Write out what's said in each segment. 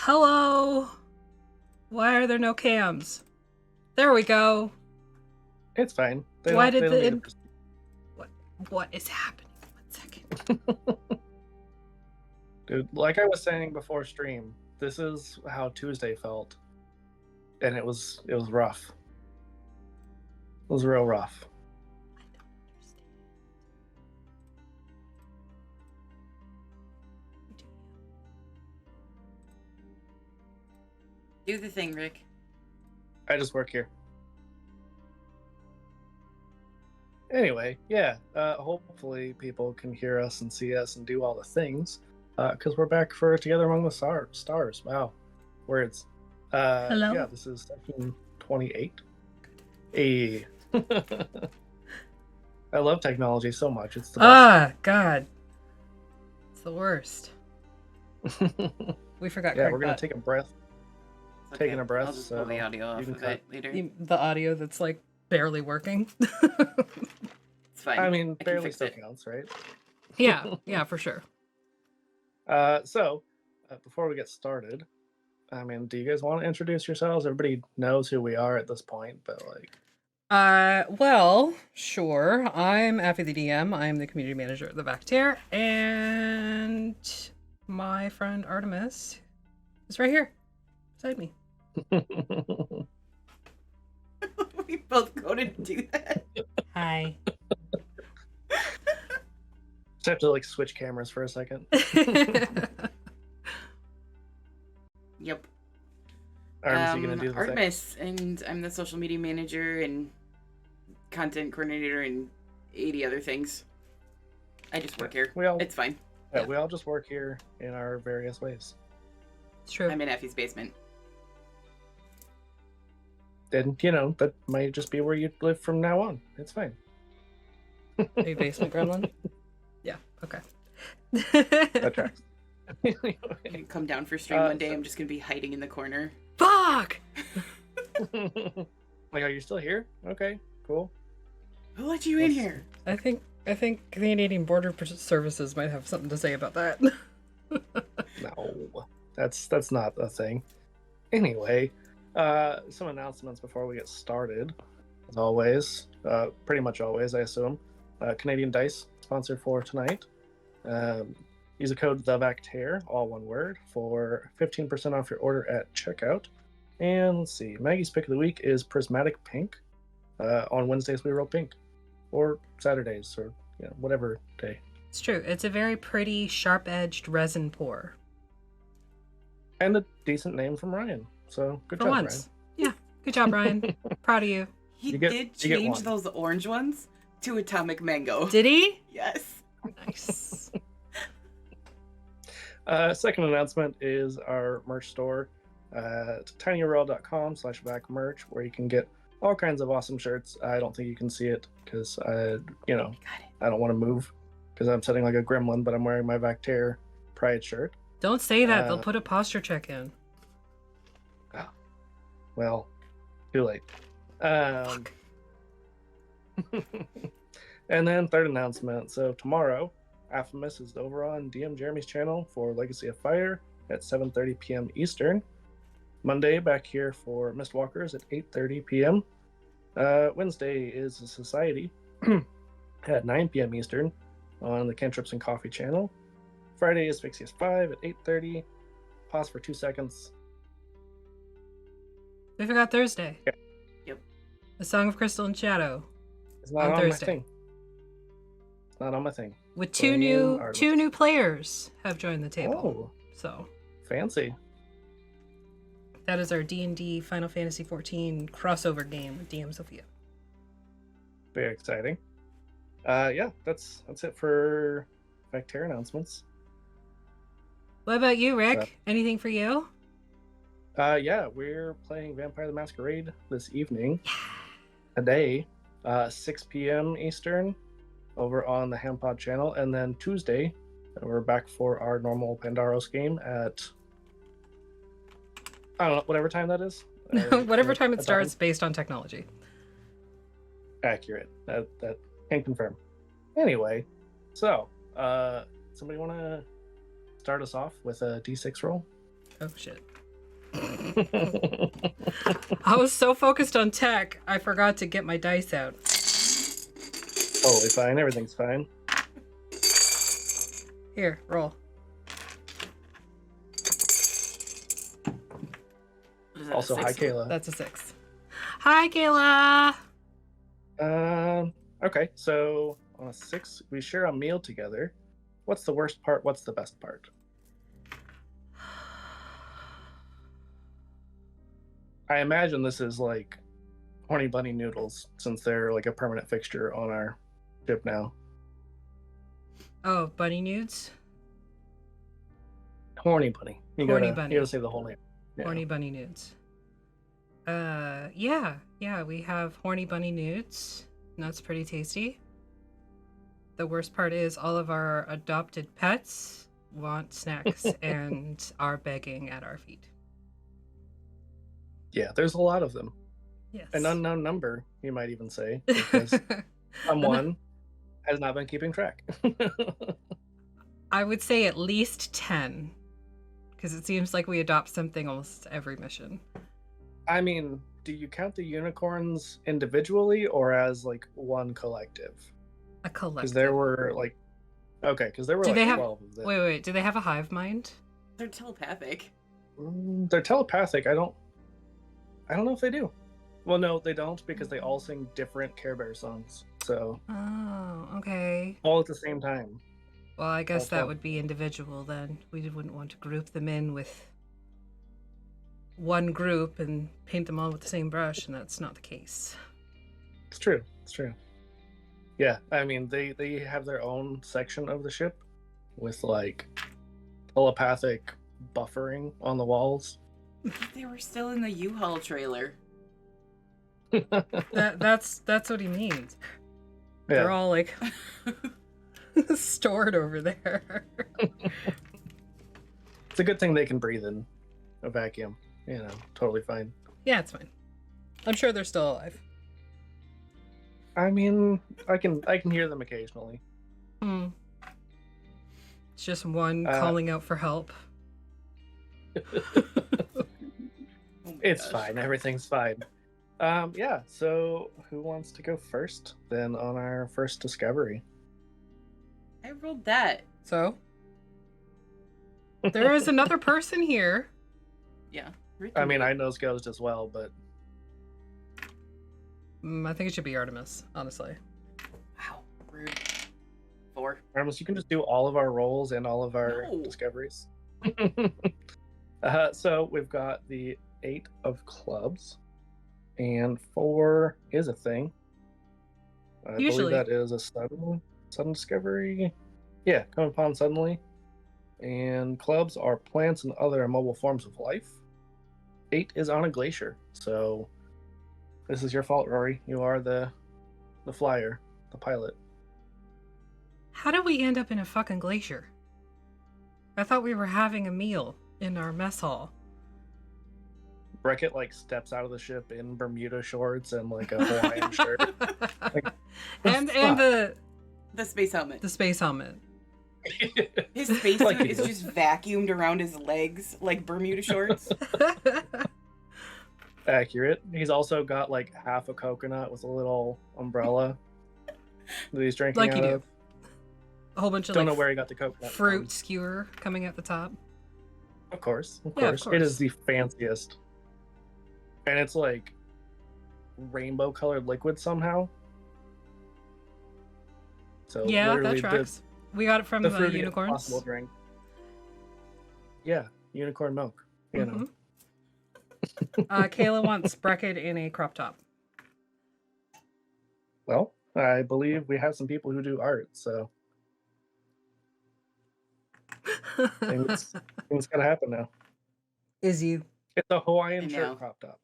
Hello? Why are there no cams? There we go. It's fine. Why did they the... don't need What is happening? 1 second. Dude, like I was saying before stream, this is how Tuesday felt. And it was rough. It was real rough. I don't understand. Do the thing, Rick. I just work here. Anyway, yeah, hopefully people can hear us and see us and do all the things, because we're back for Together Among the Stars. Wow, words. Hello? Yeah, this is section 28. Hey. I love technology so much. It's the best. God. It's the worst. We forgot. Yeah, we're going to take a breath. It's Taking a breath, I'll just pull the audio off of it later. The audio that's like barely working. It's fine. I mean, I can barely fix still it. counts, right? Yeah, for sure. So, before we get started, I mean, do you guys want to introduce yourselves? Everybody knows who we are at this point, but like... Well, sure. I'm Aphi the DM. I'm the community manager at the Vactair, and my friend Artemis is right here beside me. We both go to do that. Hi. Just have to like switch cameras for a second. Yep. Artemis, you gonna do the thing? Artemis, and I'm the social media manager and content coordinator and 80 other things. I just work here. It's fine. Yeah, we all just work here in our various ways. It's true. I'm in Effie's basement. And, you know, that might just be where you live from now on. It's fine. Are you basement gremlin? Yeah, okay. That tracks. I'm gonna come down for stream one day. I'm just gonna be hiding in the corner. Fuck! Like, are you still here? Okay, cool. Who let you in here? I think Canadian Border Services might have something to say about that. No, that's not a thing. Anyway, some announcements before we get started. As always, pretty much always, I assume. Canadian Dice, sponsor for tonight. Use the code THEVACTAIR, all one word, for 15% off your order at checkout. And let's see, Maggie's pick of the week is Prismatic Pink. On Wednesdays we roll pink, or Saturdays, or whatever day. It's true. It's a very pretty, sharp-edged resin pour. And a decent name from Ryan. So good For job, once. Ryan. Yeah, good job, Ryan. Proud of you. He did change those orange ones to Atomic Mango. Did he? Yes. Nice. Second announcement is our merch store at tinyurl.com/backmerch, where you can get all kinds of awesome shirts. I don't think you can see it because I don't want to move because I'm sitting like a gremlin, but I'm wearing my Vactair Pride shirt. Don't say that. They'll put a posture check in. Oh, well, too late. Fuck. And then third announcement. So tomorrow, Aphimus is over on DM Jeremy's channel for Legacy of Fire at 7:30 p.m. Eastern. Monday, back here for Mistwalkers at 8:30 p.m. Wednesday is the Society at 9 p.m. Eastern on the Cantrips and Coffee channel. Friday is Fixius 5 at 8:30. Pause for 2 seconds. We forgot Thursday. Yeah. Yep. The Song of Crystal and Shadow. It's not on Thursday. my thing. It's not on my thing. With two new players have joined the table. Oh, so fancy. That is our D&D Final Fantasy XIV crossover game with DM Sophia. Very exciting. Yeah, that's it for Vactair announcements. What about you, Rick? Anything for you? Yeah, we're playing Vampire the Masquerade this evening. Today, 6 p.m. Eastern, over on the Hampod channel, and then Tuesday, we're back for our normal Pandaros game at, I don't know, whatever time that is. Whatever time it starts, based on technology. Accurate. That can confirm. Anyway, so somebody want to start us off with a D6 roll? Oh shit. I was so focused on tech, I forgot to get my dice out. Totally fine. Everything's fine. Here, roll. What is that, Also, a hi, 6? Kayla. That's a 6. Hi, Kayla! Okay, so on a 6, we share a meal together. What's the worst part? What's the best part? I imagine this is like horny bunny noodles, since they're like a permanent fixture on our ship now. Oh, bunny nudes? Horny bunny. You Horny gotta, bunny. You gotta say the whole name. Yeah. Horny bunny nudes. Yeah, we have horny bunny nudes. And that's pretty tasty. The worst part is all of our adopted pets want snacks and are begging at our feet. Yeah, there's a lot of them. Yes. An unknown number, you might even say, because someone has not been keeping track. I would say at least 10. Because it seems like we adopt something almost every mission. I mean, do you count the unicorns individually or as like one collective? A collective. Because there were like, okay, because there were Do like they have- 12 of them. Wait, do they have a hive mind? They're telepathic. They're telepathic. I don't know if they do. Well, no, they don't, because they all sing different Care Bear songs. So Oh, okay. all at the same time. Well, I guess Also- that would be individual then. We wouldn't want to group them in with one group and paint them all with the same brush, and that's not the case. It's true. It's true. Yeah, I mean, they have their own section of the ship with like telepathic buffering on the walls. They were still in the U-Haul trailer. That's what he means. They're Yeah, all like stored over there. it's a good thing they can breathe in a vacuum. You know, totally fine. Yeah, it's fine. I'm sure they're still alive. I mean, I can hear them occasionally. Hmm. It's just one Uh, calling out for help. Oh my It's gosh. fine. Everything's fine. Yeah. So, who wants to go first? Then on our first discovery. I rolled that. So there is another person here. Yeah. I mean, I know Ghost as well, but I think it should be Artemis, honestly. Wow. Rude. 4. Artemis, you can just do all of our rolls and all of our No. discoveries. So we've got the 8 of clubs, and 4 is a thing. I Usually. believe that is a sudden discovery. Yeah, come upon suddenly. And clubs are plants and other immobile forms of life. 8 is on a glacier. So this is your fault, Rory. You are the flyer, the pilot. How did we end up in a fucking glacier? I thought we were having a meal in our mess hall. Breckett like steps out of the ship in Bermuda shorts and like a Hawaiian shirt. and fuck? The space helmet. the space helmet. His space Like suit he is does. just vacuumed around his legs like Bermuda shorts. Accurate. He's also got like half a coconut with a little umbrella that he's drinking Like out you do. of. A whole bunch of Don't like know where he got the coconut fruit skewer coming out the top. from. Of course. Yeah, of It course. is the fanciest. And it's like rainbow colored liquid somehow. So Yeah, that literally tracks. We got it from the the fruitiest unicorns. possible drink. Yeah, unicorn milk. You know. Kayla wants Breckett in a crop top. Well, I believe we have some people who do art, so things gotta happen now. Is you? It's a Hawaiian I know. shirt crop top.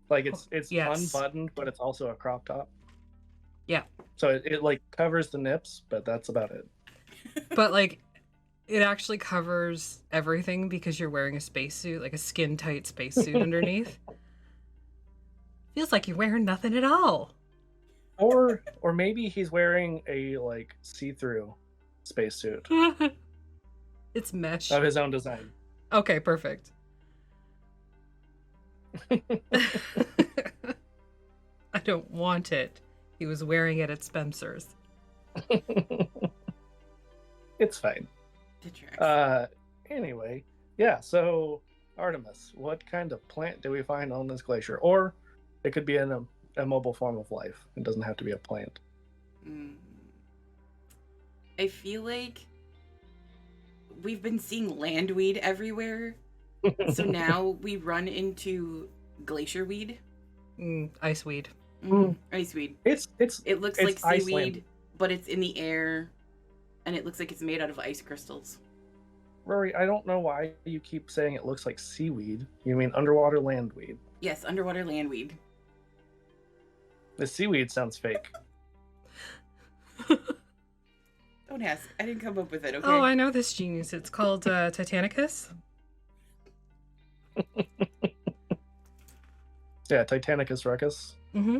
Like it's Yes. unbuttoned, but it's also a crop top. Yeah. So it like covers the nips, but that's about it. But like, it actually covers everything because you're wearing a spacesuit, like a skin tight spacesuit underneath. Feels like you're wearing nothing at all. Or maybe he's wearing a like see-through spacesuit It's mesh. of his own design. Okay, perfect. I don't want it. He was wearing it at Spencer's. It's fine. Anyway, yeah, so Artemis, what kind of plant do we find on this glacier? Or it could be in a mobile form of life. It doesn't have to be a plant. I feel like we've been seeing landweed everywhere. So now we run into glacier weed. Iceweed. Iceweed. It looks it's like seaweed, Iceland. but it's in the air, and it looks like it's made out of ice crystals. Rory, I don't know why you keep saying it looks like seaweed. You mean underwater landweed. Yes, underwater landweed. The seaweed sounds fake. Don't ask. I didn't come up with it, okay? Oh, I know this genius. It's called Titanicus. Yeah, Titanicus Ruckus. Mm-hmm.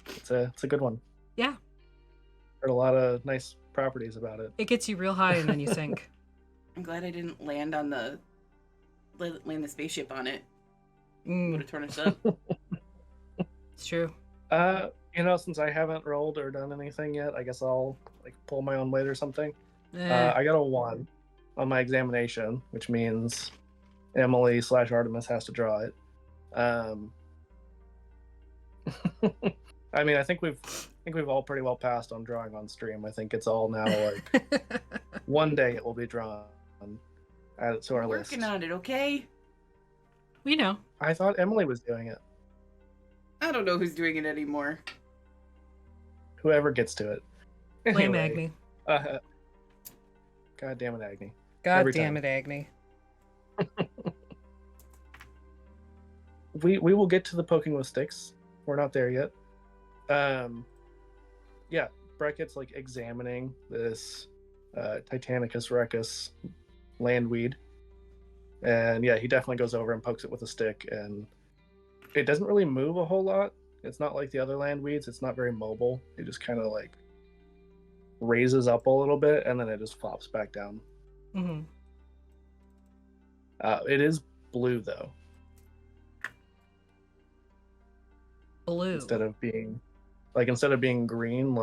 It's a good one. Yeah. Heard a lot of nice properties about it. It gets you real high and then you sink. I'm glad I didn't land the spaceship on it. Would have torn us up. It's true. Since I haven't rolled or done anything yet, I guess I'll pull my own weight or something. I got a 1 on my examination, which means Emily/Artemis has to draw it. I mean, I think we've all pretty well passed on drawing on stream. I think it's all now one day it will be drawn. Add it to our list. Working on it, okay? We know. I thought Emily was doing it. I don't know who's doing it anymore. Whoever gets to it. Blame Agni. God damn it, Agni. God damn it, Agni. We will get to the poking with sticks. We're not there yet. Yeah, Breckett's examining this Titanicus Ruckus landweed. And yeah, he definitely goes over and pokes it with a stick, and it doesn't really move a whole lot. It's not like the other landweeds. It's not very mobile. It just kind of raises up a little bit, and then it just flops back down. Mm-hmm. It is blue, though. Blue. Instead of being green,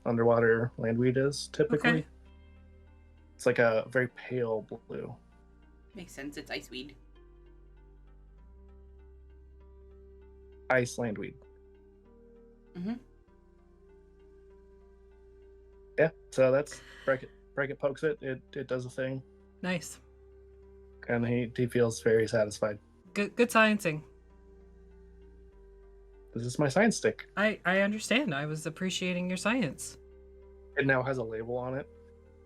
underwater landweed is typically. Okay. It's a very pale blue. Makes sense. It's iceweed. Ice landweed. Mm-hmm. Yeah, so that's Breckett. Breckett pokes it. It does a thing, Nice. and he feels very satisfied. Good sciencing. This is my science stick. I understand. I was appreciating your science. It now has a label on it.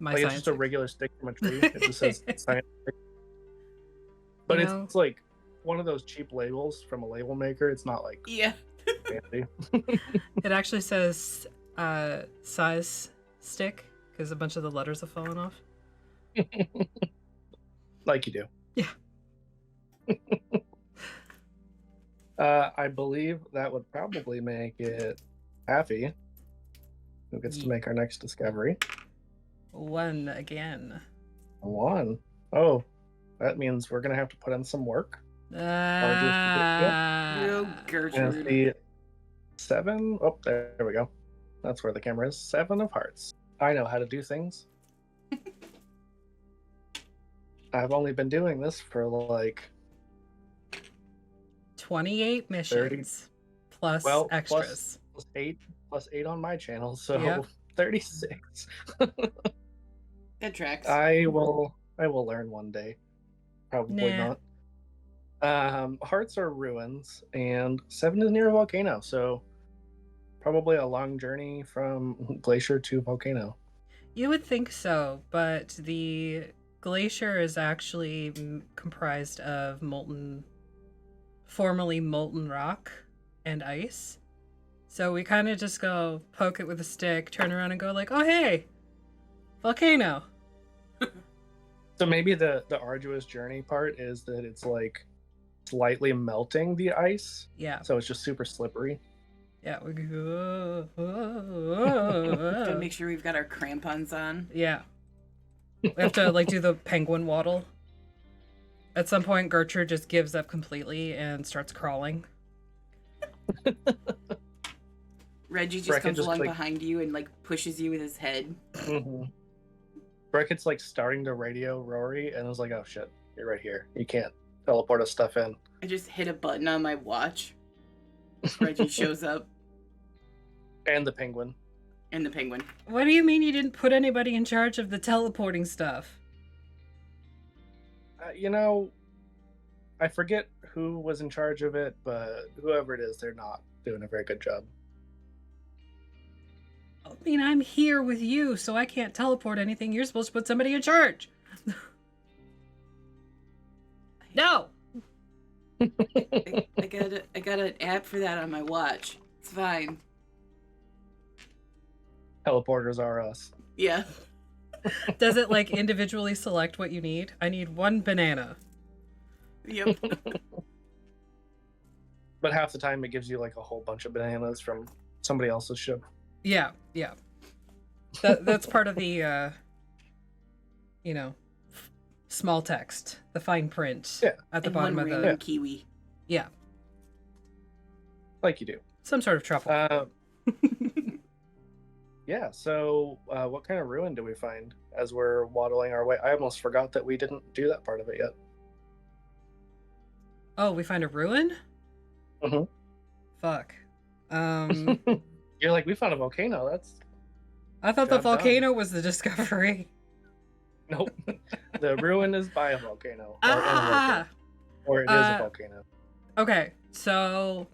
My It's science. just a regular stick from a tree. It just says science stick. But it's one of those cheap labels from a label maker. It's not Yeah. fancy. It actually says size stick because a bunch of the letters have fallen off. Like you do. Yeah. I believe that would probably make it Aphi, who gets to make our next discovery. 1 again. 1. Oh, that means we're gonna have to put in some work. No, And Gertrude. the 7. Oh, there we go. That's where the camera is. 7 of hearts. I know how to do things. I've only been doing this for 28 missions plus extras. plus 8 on my channel, so Yep. 36. That tracks. I will learn one day. Probably Nah. not. Hearts are ruins, and 7 is near a volcano, so probably a long journey from glacier to volcano. You would think so, but the glacier is actually comprised of formerly molten rock and ice. So we kind of just go poke it with a stick, turn around and go oh hey, volcano. So maybe the arduous journey part is that it's slightly melting the ice, Yeah, so it's just super slippery. yeah. We go. Gotta make sure we've got our crampons on. Yeah. We have to do the penguin waddle At some point, Gertrude just gives up completely and starts crawling. Reggie just Breckett comes just, along like- behind you and like pushes you with his head. Mm-hmm. Breckett's like starting to radio Rory, and I was like, "Oh shit, you're right here. You can't teleport us stuff in." I just hit a button on my watch. Reggie shows up, And the penguin. and the penguin. What do you mean you didn't put anybody in charge of the teleporting stuff? You know, I forget who was in charge of it, but whoever it is, they're not doing a very good job. I mean, I'm here with you, so I can't teleport anything. You're supposed to put somebody in charge. No! I got an app for that on my watch. It's fine. Teleporters are us. Yeah. Does it, like, individually select what you need? I need 1 banana. Yep. But half the time, it gives you like a whole bunch of bananas from somebody else's ship. Yeah, yeah. That's part of the, you know, small text, the fine print at the And bottom one of random the... kiwi. Yeah, Like you do. some sort of truffle. Yeah, so what kind of ruin do we find as we're waddling our way? I almost forgot that we didn't do that part of it yet. Oh, we find a ruin? Mhm. Fuck. You're like, we found a volcano. That's I thought the Job done. volcano was the discovery. nope. The ruin is by a volcano, or, in a Ah! volcano, or it is a volcano. Okay, so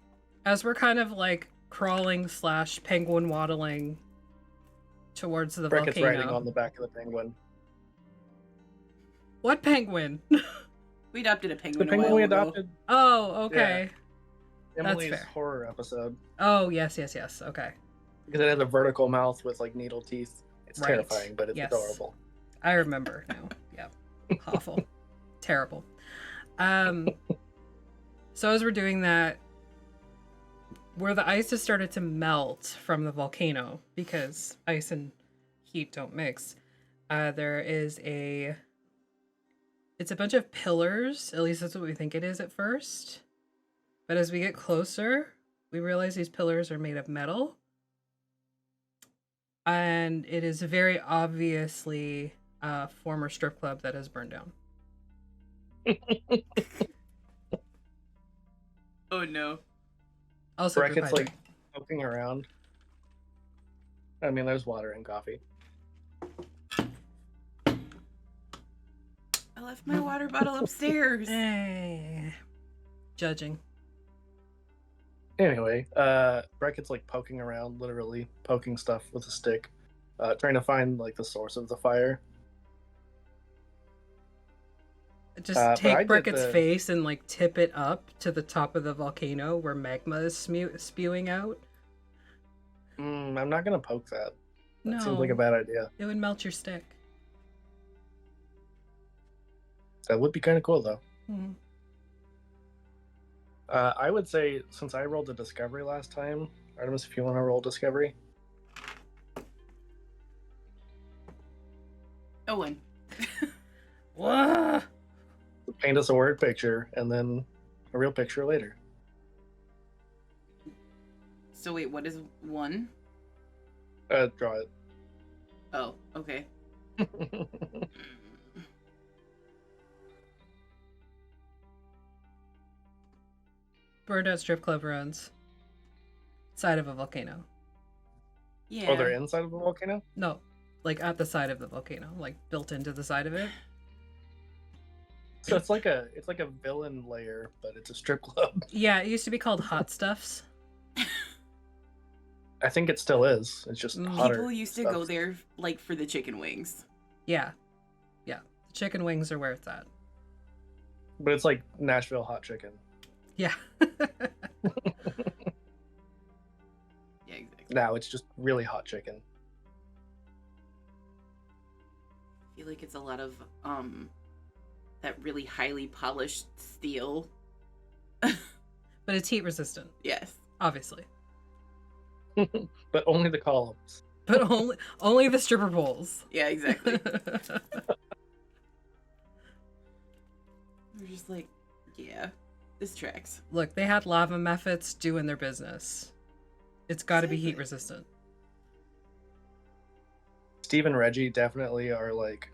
as we're kind of like crawling / penguin waddling towards the Breckett's riding volcano. on the back of the penguin. What penguin? We adopted a The penguin. penguin a we while ago. adopted. Oh, okay. Emily's fair. horror episode, Oh, yes. Okay. because it has a vertical mouth with like needle teeth. It's Right. terrifying, but it's Yes. adorable. I remember now. Yep. Awful. Terrible. So as we're doing that, where the ice has started to melt from the volcano, because ice and heat don't mix, there is it's a bunch of pillars, at least that's what we think it is at first. But as we get closer, we realize these pillars are made of metal. And it is very obviously a former strip club that has burned down. Oh no. Also, Breckett's like poking around. I mean, there's water and coffee. I left my water bottle upstairs. Judging. Anyway, Breckett's like poking around, literally poking stuff with a stick, trying to find like the source of the fire. Just but I take did Breckett's the- face and like tip it up to the top of the volcano where magma is spewing out. I'm not gonna poke that. That No, seems like a bad idea. it would melt your stick. That would be kind of cool though. Mhm. I would say, since I rolled a discovery last time, Artemis, if you want to roll discovery. Owen. Whoa! Paint us a word picture and then a real picture later. So wait, what is 1? Draw Oh, okay. it. Burned out strip club ruins. Side of a volcano. Yeah. Oh, they're inside of the volcano? No, like at the side of the volcano, like built into the side of it. So it's like a villain layer, but it's a strip club. Yeah, it used to be called Hot Stuffs. I think it still is. It's just hotter. People used to stuff. go there like for the chicken wings. Yeah. The chicken wings are where it's at. But it's like Nashville hot chicken. Yeah. Yeah, exactly. Now it's just really hot chicken. I feel like it's a lot of that really highly polished steel. But it's heat resistant, Yes. obviously. But only the columns. But only the stripper poles. Yeah, exactly. They're just like, yeah, this tracks. Look, they had lava mephits doing their business. It's got to be heat resistant. Steve and Reggie definitely are like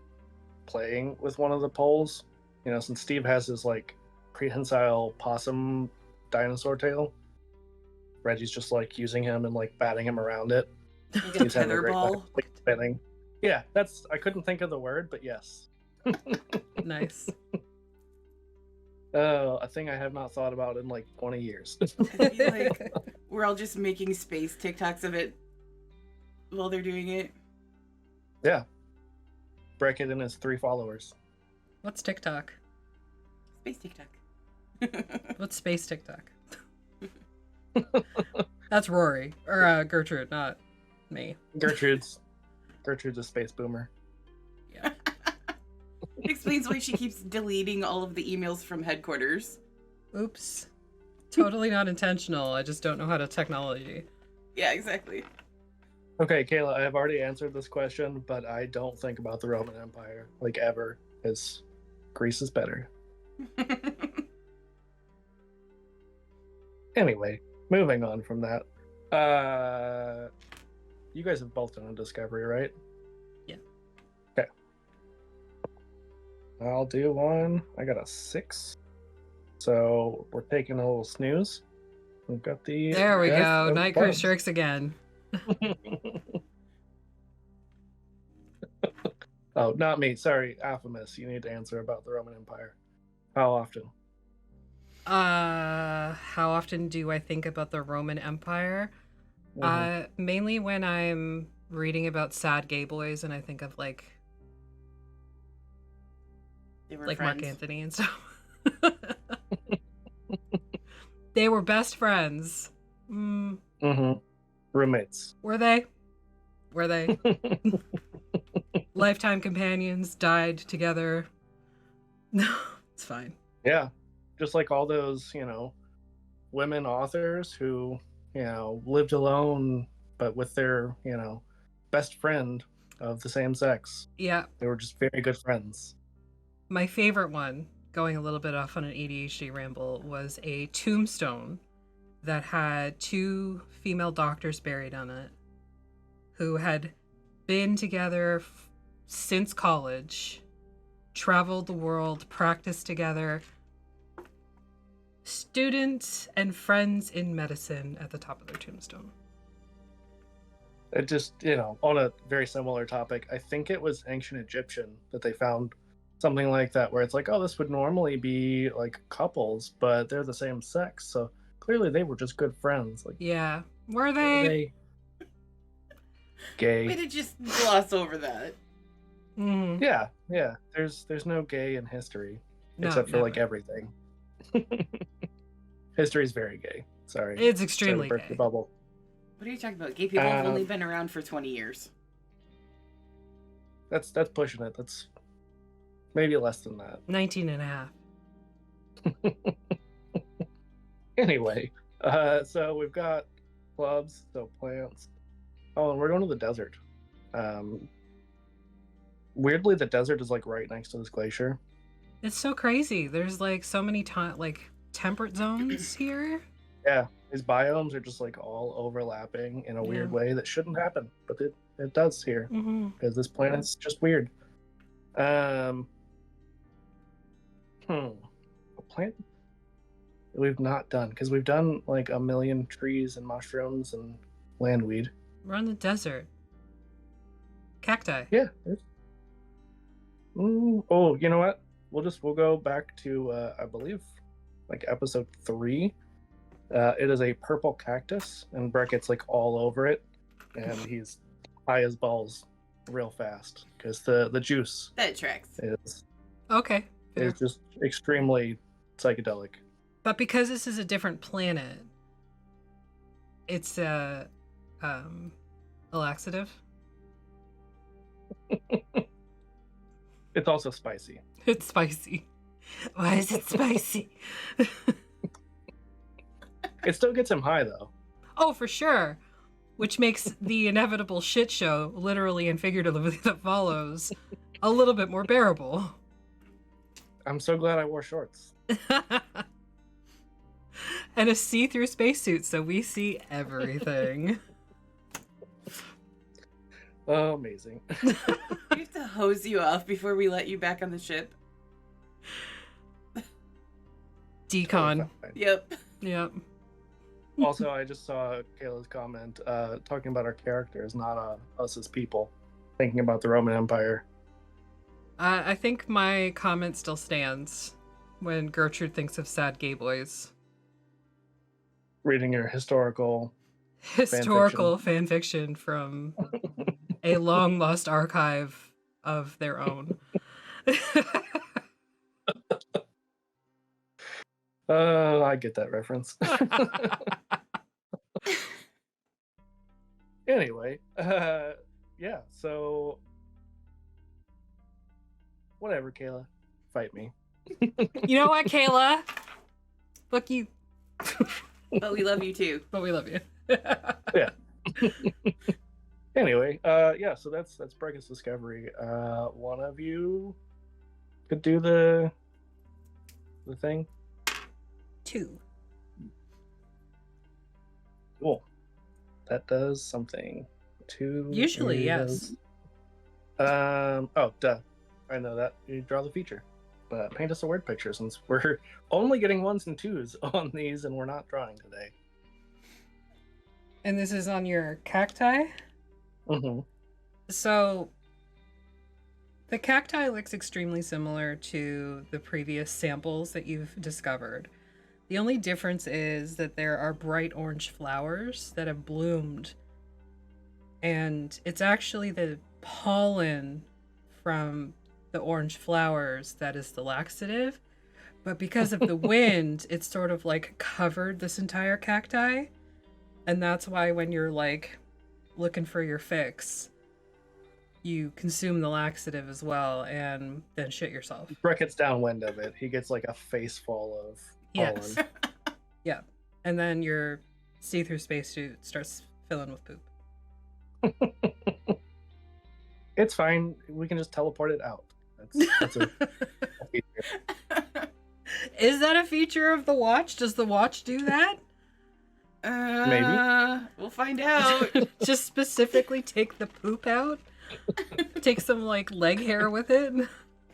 playing with one of the poles. You know, since Steve has his like prehensile possum dinosaur tail, Reggie's just like using him and like batting him around it. Like a tetherball. Like, spinning. Yeah, I couldn't think of the word, but yes. Nice. A thing I have not thought about in like 20 years. I feel like we're all just making space TikToks of it while they're doing it. Yeah. Breckett and his 3 followers. What's TikTok? Space TikTok. What's space TikTok? That's Rory. Or Gertrude, not me. Gertrude's a space boomer. Yeah. Explains why she keeps deleting all of the emails from headquarters. Oops. Totally not intentional. I just don't know how to technology. Yeah, exactly. Okay, Kayla, I have already answered this question, but I don't think about the Roman Empire, like, ever, because Greece is better. Anyway, moving on from that. You guys have both done a discovery, right? Yeah. Okay. I'll do one. I got a 6. So we're taking a little snooze. We've got the... There we go. of Night Crew clubs. strikes again. Oh, not me. Sorry, Aphimus. You need to answer about the Roman Empire. How often? How often do I think about the Roman Empire? Mainly when I'm reading about sad gay boys and I think of like They were Mark friends. Anthony and stuff. They were best friends. Roommates. Were they? Were they? Lifetime companions, died together. No, it's fine. Yeah. Just like all those, women authors who, lived alone, but with their, best friend of the same sex. Yeah. They were just very good friends. My favorite one, going a little bit off on an ADHD ramble, was a tombstone that had 2 female doctors buried on it who had been together since college, traveled the world, practiced together, students and friends in medicine at the top of their tombstone. It just, on a very similar topic, I think it was ancient Egyptian that they found something like that, where it's like, oh, this would normally be like couples, but they're the same sex, so clearly they were just good friends. Like, Yeah. Were they? Gay. Way to just gloss over that. Mm-hmm. Yeah. There's no gay in history, No, except for like never. everything. History's very gay. Sorry. It's extremely Sorry to burst gay. the bubble. What are you talking about? Gay people have only been around for 20 years. That's pushing it. That's maybe less than that. 19 and a half. Anyway, so we've got clubs, so plants. Oh, and we're going to the desert. Weirdly, the desert is like right next to this glacier. It's so crazy. There's like so many temperate zones here. Yeah, these biomes are just like all overlapping in a weird way that shouldn't happen, but it does here because this planet's just weird. A plant we've not done, because we've done like a million trees and mushrooms and landweed. We're in the desert. Cacti. Yeah. Oh, you know what? We'll go back to I believe like episode 3. It is a purple cactus, and Breckett's like all over it, and he's high as balls real fast because the juice That tracks. Okay. Fair. is just extremely psychedelic. But because this is a different planet, it's a laxative. It's also spicy. It's spicy. Why is it spicy? It still gets him high though. Oh, for sure. Which makes the inevitable shit show, literally and figuratively, that follows a little bit more bearable. I'm so glad I wore shorts. And a see-through spacesuit, so we see everything. Oh, amazing. We have to hose you off before we let you back on the ship. Decon. Fine. Yep. Yep. Also, I just saw Kayla's comment talking about our characters, not us as people, thinking about the Roman Empire. I think my comment still stands when Gertrude thinks of sad gay boys. Reading your historical Fan fiction from a long lost archive of their own. I get that reference. Anyway, yeah, so whatever, Kayla, fight me. You know what, Kayla? Fuck you. But we love you too. But we love you. Yeah. Anyway, yeah, so that's Breckett's discovery. One of you could do the thing. 2. Cool. That does something. 2. Usually, yes. Oh, duh. I know that. You draw the feature. But paint us a word picture since we're only getting 1s and 2s on these and we're not drawing today. And this is on your cacti? Mm-hmm. So, the cacti looks extremely similar to the previous samples that you've discovered. The only difference is that there are bright orange flowers that have bloomed. And it's actually the pollen from the orange flowers that is the laxative. But because of the wind, it's sort of like covered this entire cacti. And that's why when you're like looking for your fix, you consume the laxative as well and then shit yourself. Breckett's downwind of it. He gets like a face full of pollen. Yes. Yeah. And then your see-through spacesuit starts filling with poop. It's fine. We can just teleport it out. That's a feature. Is that a feature of the watch? Does the watch do that? Maybe. We'll find out. Just specifically take the poop out? Take some like leg hair with it?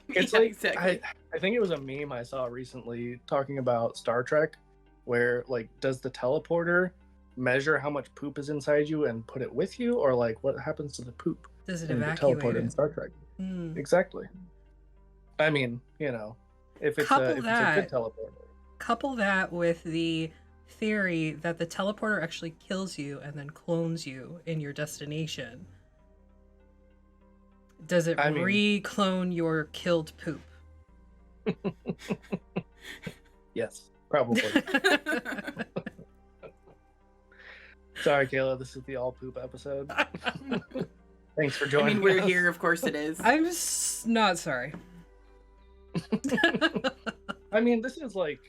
It's Yeah, like exactly. I think it was a meme I saw recently talking about Star Trek, where like does the teleporter measure how much poop is inside you and put it with you, or like what happens to the poop Does it when you evacuate teleport in it? Star Trek? Hmm. Exactly. I mean, you know, if it's a good teleporter. Couple that with the theory that the teleporter actually kills you and then clones you in your destination. Does it re-clone your killed poop? Yes, probably. Sorry, Kayla, this is the all poop episode. Thanks for I joining mean, we're us. here, of course it is. I'm not sorry. I mean, this is like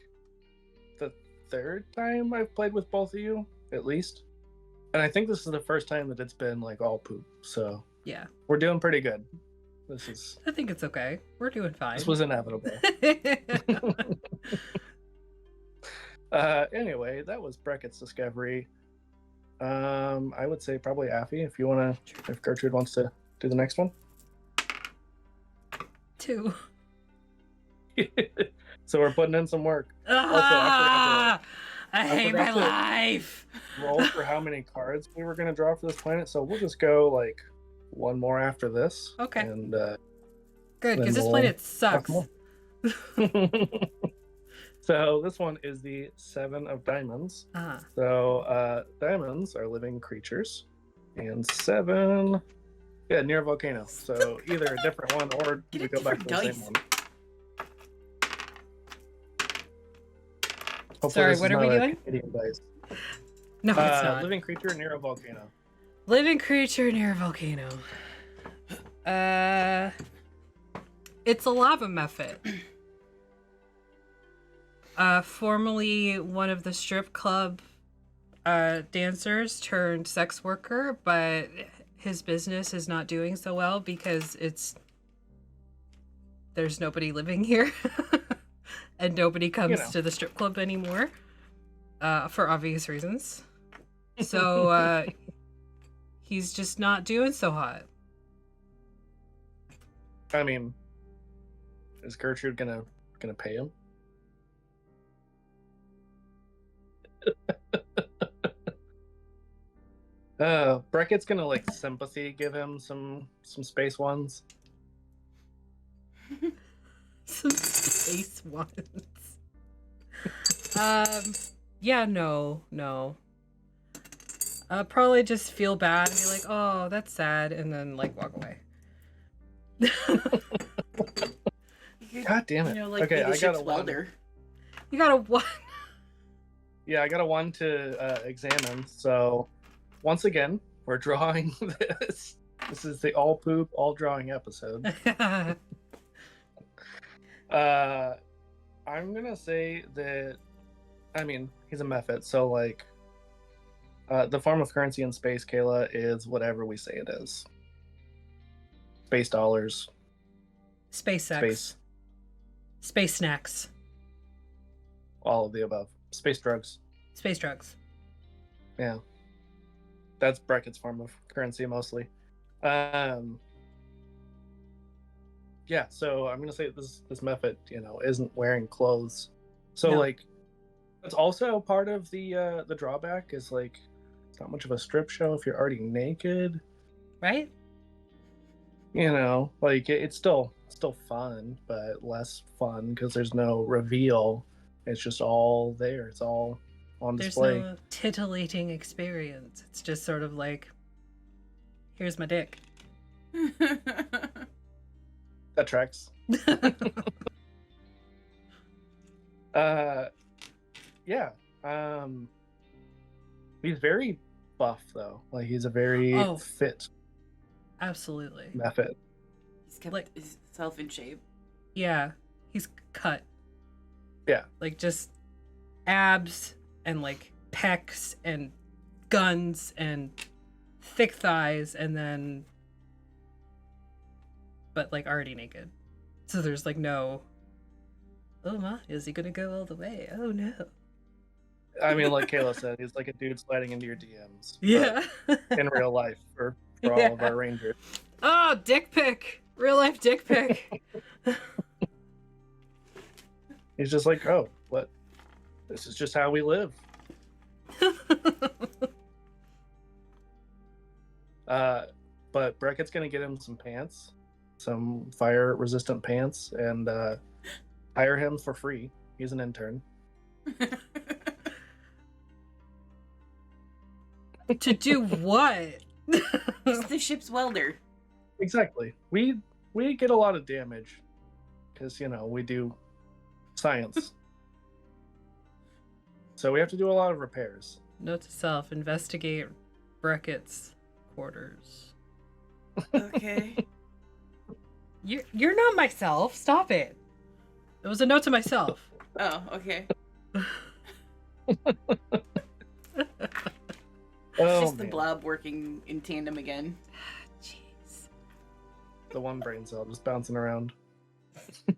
the 3rd time I've played with both of you, at least. And I think this is the first time that it's been like all poop. So Yeah. we're doing pretty good. I think it's okay. We're doing fine. This was inevitable. Anyway, that was Breckett's discovery. I would say probably Aphi, if Gertrude wants to do the next one. 2. So we're putting in some work. I hate my forgot to- life. Roll for how many cards we were going to draw for this planet. So we'll just go like one more after this. Okay. And Good, then because this we'll planet talk sucks. more. So this one is the 7 of diamonds. Ah. So diamonds are living creatures, and 7, near a volcano. So either a different one or Get we a go back to different the dice. same one. Hopefully Sorry, this what is are we not a doing? Canadian dice. No, it's not. Living creature near a volcano. Living creature near a volcano. It's a lava mephit. Formerly one of the strip club dancers turned sex worker, but his business is not doing so well because there's nobody living here. And nobody comes know. to the strip club anymore. For obvious reasons. So, he's just not doing so hot. I mean, is Gertrude gonna pay him? Breckett's gonna like sympathy give him some space ones. Some space ones. Yeah, no. Probably just feel bad and be like, oh, that's sad, and then like walk away. God damn it. You know, like Okay, be the I got ship's a welder. You got a one. Yeah, I got a 1 to examine. So, once again, we're drawing this. This is the all poop, all drawing episode. I'm gonna say that, I mean, he's a mephit, so like, the form of currency in space, Kayla, is whatever we say it is. Space dollars. Space sex. Space. Space snacks. All of the above. Space drugs. Space drugs. Yeah. That's Breckett's form of currency mostly. Yeah, so I'm gonna say this mephit, isn't wearing clothes. So No. like that's also part of the drawback is like it's not much of a strip show if you're already naked. Right? Like it's still fun, but less fun because there's no reveal. It's just all there. It's all on display. There's no titillating experience. It's just sort of like, here's my dick. That tracks. Yeah. He's very buff though. Like he's a very fit Absolutely. mephit. He's kept himself in shape. Yeah. He's cut. Yeah. Like just abs and like pecs and guns and thick thighs and then but like already naked. So there's like no, oh my, is he gonna go all the way? Oh no. I mean, like Kayla said, he's like a dude sliding into your DMs. Yeah. In real life for all of our Rangers. Oh, dick pic. Real life dick pic. He's just like, oh, what? This is just how we live. But Breckett's gonna get him some pants, some fire resistant pants, and hire him for free. He's an intern. To do what? He's the ship's welder. Exactly. We get a lot of damage because we do science. So we have to do a lot of repairs. Note to self: investigate Breckett's quarters. Okay. You're not myself. Stop it. It was a note to myself. Oh, okay. Oh, Just the man. blob working in tandem again. Jeez. The one brain cell just bouncing around.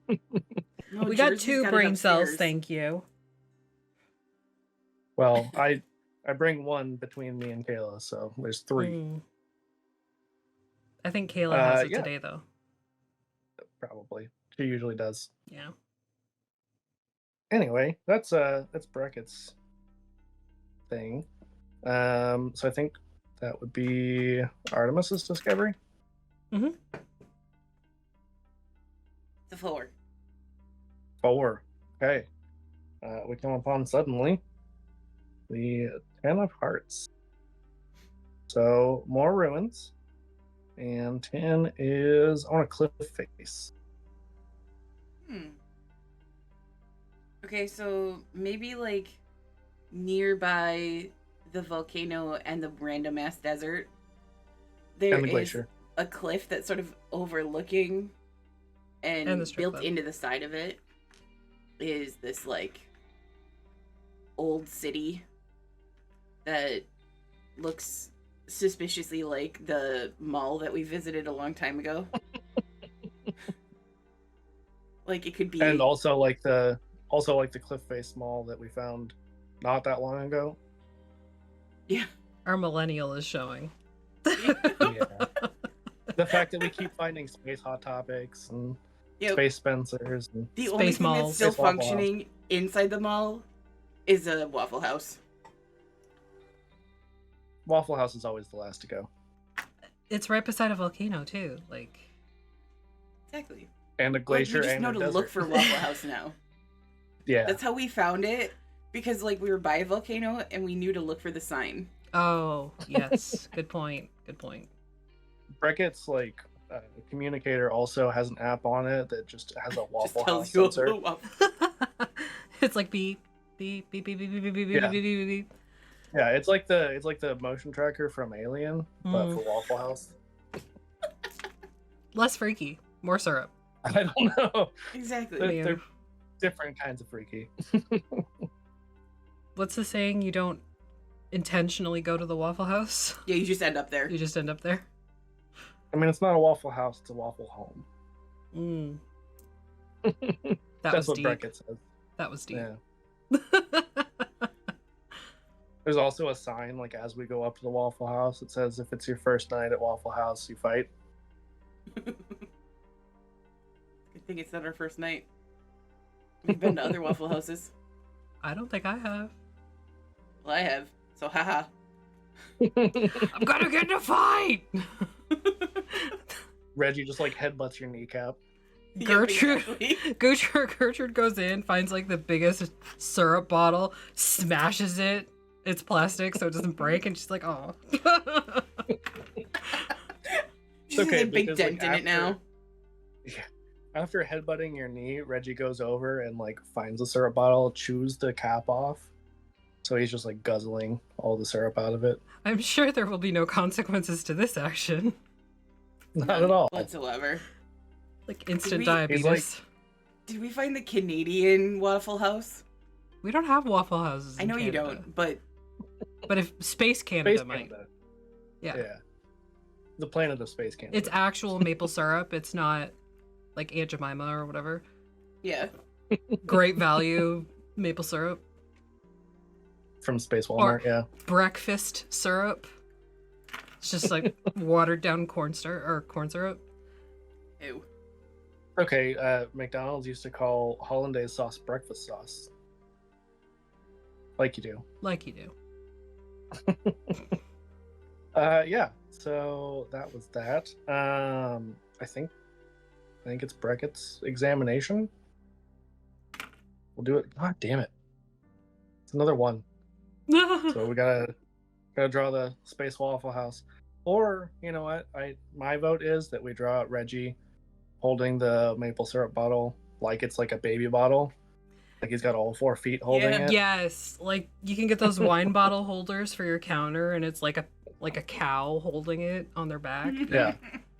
No, We got Jersey's 2 got it brain cells, upstairs. thank you. Well, I bring 1 between me and Kayla, so there's 3. Mm. I think Kayla has it yeah. today, though. Probably. She usually does. Yeah. Anyway, that's Breckett's thing. So I think that would be Artemis's discovery. Mm-hmm. The 4. 4. Okay. We come upon suddenly the 10 of Hearts. So more ruins. And 10 is on a cliff face. Okay, so maybe like nearby the volcano and the random ass desert, there And the is glacier. a cliff that's sort of overlooking and the strip built club. into the side of it is this like old city that looks suspiciously like the mall that we visited a long time ago. Like it could be. And also like the cliff face mall that we found not that long ago. Yeah. Our millennial is showing. Yeah. The fact that we keep finding space Hot Topics and Yep. space Spencers and The only Space thing malls. that's still Space Waffle functioning inside the mall is a Waffle House. Waffle House is always the last to go. It's right beside a volcano too. Like, Exactly. And a glacier We just and know a to desert. look for Waffle House now. Yeah. That's how we found it, because like we were by a volcano and we knew to look for the sign. oh yes, good point. Good point. Breckett's like communicator also has an app on it that just has a Waffle Just tells House you sensor. a waffle. It's like beep, beep, beep, beep, beep, beep, beep, beep, Yeah. beep, beep, beep. Yeah, it's like the motion tracker from Alien, but for Waffle House. Less freaky, more syrup. I don't know. Exactly. They're different kinds of freaky. What's the saying? You don't intentionally go to the Waffle House. Yeah, you just end up there. You just end up there. I mean, it's not a Waffle House; it's a Waffle Home. That That's was what deep. Breckett says. That was deep. Yeah. There's also a sign like as we go up to the Waffle House. It says, "If it's your first night at Waffle House, you fight." Good thing it's not our first night. We've been to other Waffle Houses. I don't think I have. Well, I have. So, haha. I'm gonna get in a fight. Reggie just like headbutts your kneecap. Gertrude, Yep, exactly. Gertrude goes in, finds like the biggest syrup bottle, smashes it. It's plastic, so it doesn't break, and she's like, "Oh." She's okay, a big because, dent like, in it now. Yeah. After headbutting your knee, Reggie goes over and like finds the syrup bottle, chews the cap off. So he's just like guzzling all the syrup out of it. I'm sure there will be no consequences to this action. Not at all. Whatsoever. Like instant we- diabetes. He's Did we find the Canadian Waffle House? We don't have Waffle Houses in I know you Canada. don't, but But if Space Canada Space might. Canada. Yeah. Yeah. The planet of Space Canada. It's actual maple syrup. It's not like Aunt Jemima or whatever. yeah. Great value maple syrup. from Space Walmart, yeah. Breakfast syrup. It's just like watered down corn syrup. Ew. Okay, McDonald's used to call hollandaise sauce breakfast sauce. Like you do. Like you do. Yeah, so that was that. I think it's Breckett's examination. We'll do it. God damn it. It's another one. So we gotta draw the Space Waffle House. Or, you know what? My vote is that we draw out Reggie holding the maple syrup bottle like it's like a baby bottle. Like he's got all 4 feet holding Yeah. it. Yes, like you can get those wine bottle holders for your counter, and it's like a cow holding it on their back. Yeah.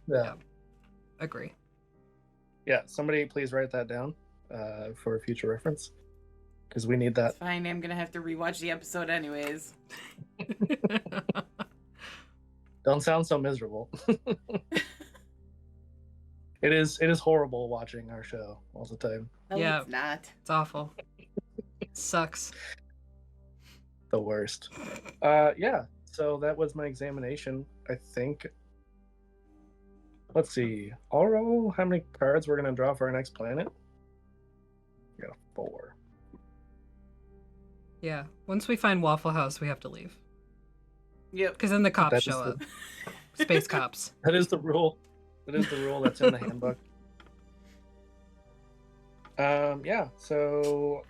Yeah. Agree. Yeah. Somebody please write that down for future reference. Because we need that. It's fine. I'm gonna have to rewatch the episode anyways. Don't sound so miserable. It is horrible watching our show all the time. No, Yeah. it's not. It's awful. Sucks. The worst. Yeah. So that was my examination. I think. Let's see. I'll roll how many cards we're gonna draw for our next planet. We got a 4. Yeah. Once we find Waffle House, we have to leave. Yep. Because then the cops That show is up. Space cops. That is the rule. That is the rule that's in the handbook. Yeah. So,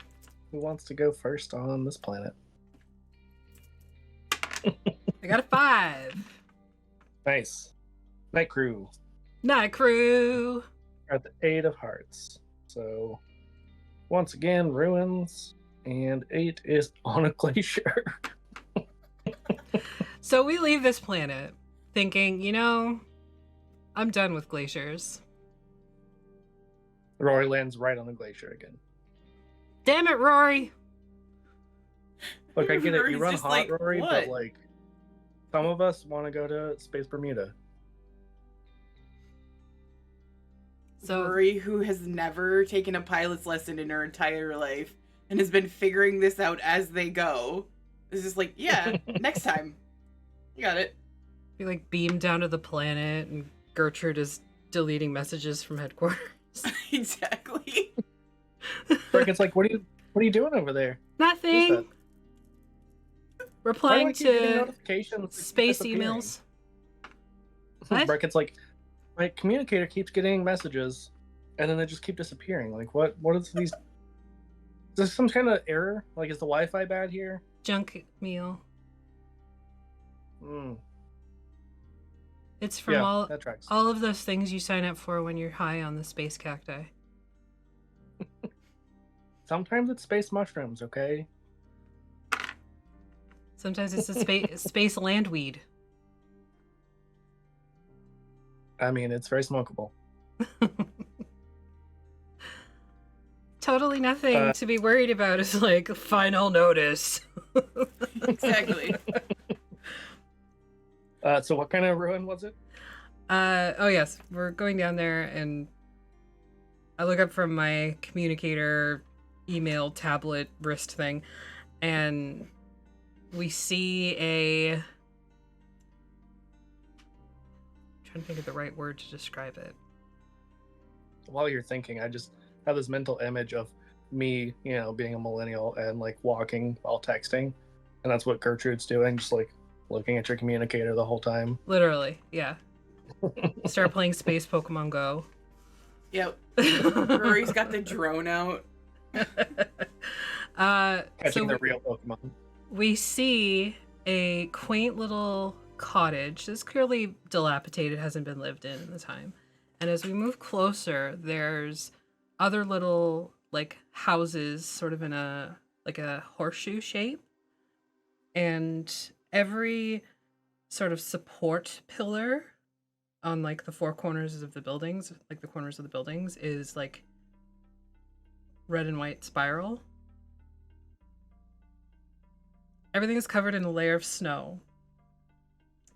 who wants to go first on this planet? I got a 5. Nice. Night Crew Night crew. are at the 8 of Hearts. So, once again, ruins, and 8 is on a glacier. So we leave this planet thinking, I'm done with glaciers. Rory lands right on the glacier again. Damn it, Rory. Look, I get it. You Rory's run just hot, like, Rory, what? but like, some of us want to go to Space Bermuda. So Rory, who has never taken a pilot's lesson in her entire life and has been figuring this out as they go, is just like, yeah, next time. You got it. we like beam down to the planet, and Gertrude is deleting messages from headquarters. Exactly. Brackett's like, what are you doing over there? Nothing. Why do Replying I keep getting to notifications that keep space disappearing? emails. What? Brackett's like, my communicator keeps getting messages, and then they just keep disappearing. Like, what is these? Is this some kind of error? Like, is the Wi-Fi bad here? Junk meal. Mm, It's from yeah, that tracks. all of those things you sign up for when you're high on the space cacti. Sometimes it's space mushrooms, okay? Sometimes it's a space landweed. I mean, it's very smokable. Totally nothing to be worried about. Is like final notice. Exactly. So what kind of ruin was it? Oh yes, we're going down there, and I look up from my communicator, email, tablet, wrist thing, and we see I'm trying to think of the right word to describe it. While you're thinking, I just have this mental image of me, being a millennial and like walking while texting, and that's what Gertrude's doing, just like looking at your communicator the whole time. Literally, yeah. Start playing Space Pokemon Go. Yep. Rory's got the drone out. Catching the real Pokemon. We see a quaint little cottage that's clearly dilapidated, hasn't been lived in the time. And as we move closer, there's other little like houses sort of in a horseshoe shape. And every sort of support pillar on like the four corners of the buildings, like the corners of the buildings, is like red and white spiral. Everything is covered in a layer of snow.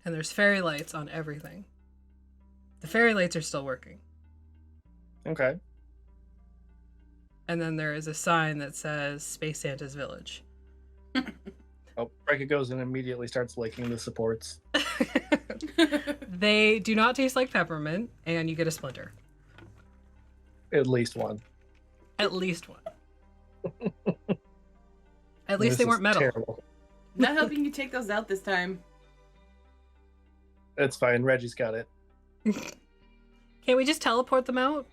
And there's fairy lights on everything. The fairy lights are still working. Okay. And then there is a sign that says Space Santa's Village. Oh, Breckett goes and immediately starts licking the supports. They do not taste like peppermint, and you get a splinter. At least one. At least one. At least they weren't metal. Terrible. Not helping you take those out this time. It's fine. Reggie's got it. Can't we just teleport them out?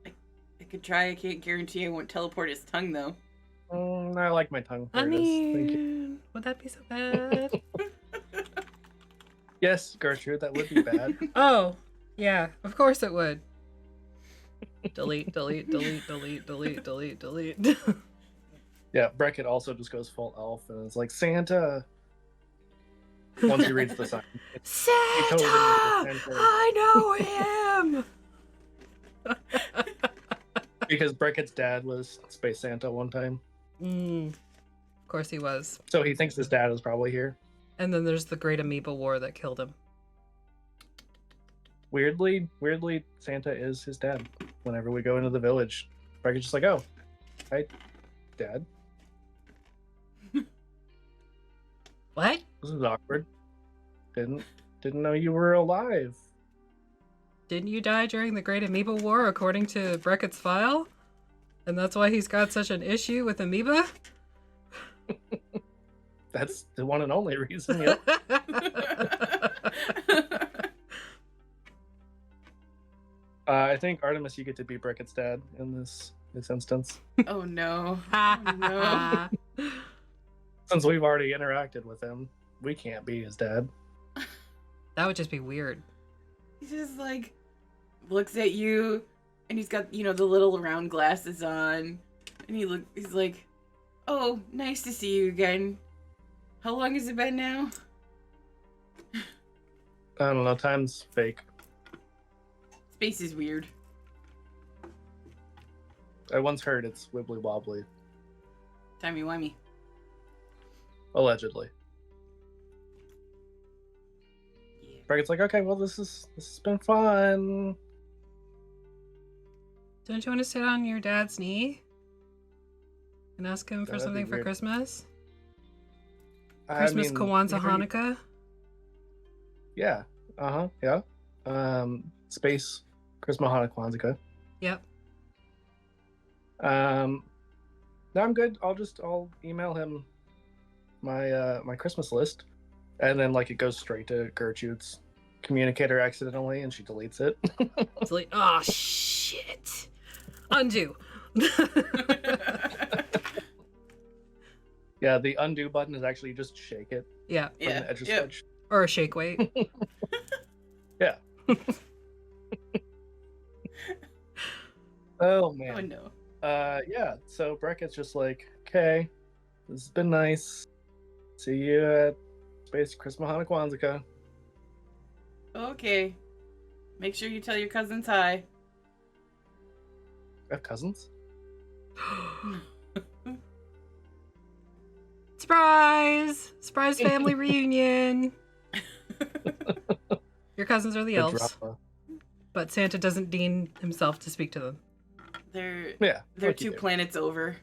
I could try. I can't guarantee I won't teleport his tongue, though. I like my tongue. I There it is. Thank you. mean, would that be so bad? Yes, Gertrude, that would be bad. Oh, yeah, of course it would. Delete, delete, delete, delete, delete, delete, delete. Yeah, Breckett also just goes full elf and is like, Santa! Once he reads the sign. Santa! totally knows Santa. I know him! Because Breckett's dad was Space Santa one time. Of course he was. So he thinks his dad is probably here. And then there's the Great Amoeba War that killed him. Weirdly, Santa is his dad. Whenever we go into the village, Breckett's just like, oh, hi, Dad. What? This is awkward. Didn't know you were alive. Didn't you die during the Great Amoeba War, according to Breckett's file? And that's why he's got such an issue with amoeba? That's the one and only reason. Yep. I think Artemis, you get to be Breckett's dad in this instance. Oh no. Oh, no. Since we've already interacted with him, we can't be his dad. That would just be weird. He just like looks at you and he's got, the little round glasses on. And he's like, "Oh, nice to see you again. How long has it been now?" I don't know, time's fake. Space is weird. I once heard it's wibbly wobbly. Timey-wimey. Allegedly. Yeah. Breckett's like, okay, well, this has been fun. Don't you want to sit on your dad's knee and ask him for That'd be something for weird. Christmas? I Christmas, mean, Kwanzaa, whenever you- Hanukkah? Yeah. Yeah. Space, Christmas, Hanukkah, Kwanzaa. Yep. No, I'm good. I'll email him my Christmas list, and then like it goes straight to Gertrude's communicator accidentally, and she deletes it. It's like, oh, shit. Undo. Yeah, the undo button is actually just shake it Yeah. from the edge of Yep. switch. Or a shake weight. Yeah. Oh Oh man. no. Yeah. So Breckett's just like, okay, this has been nice. See you at Space Christmas Hanukkah Kwanzaa. Okay. Make sure you tell your cousins hi. I have cousins. Surprise! Surprise family reunion. Your cousins are the The elves, drama. but Santa doesn't deign himself to speak to them. They're Yeah. they're fuck you, 2 dude. planets over.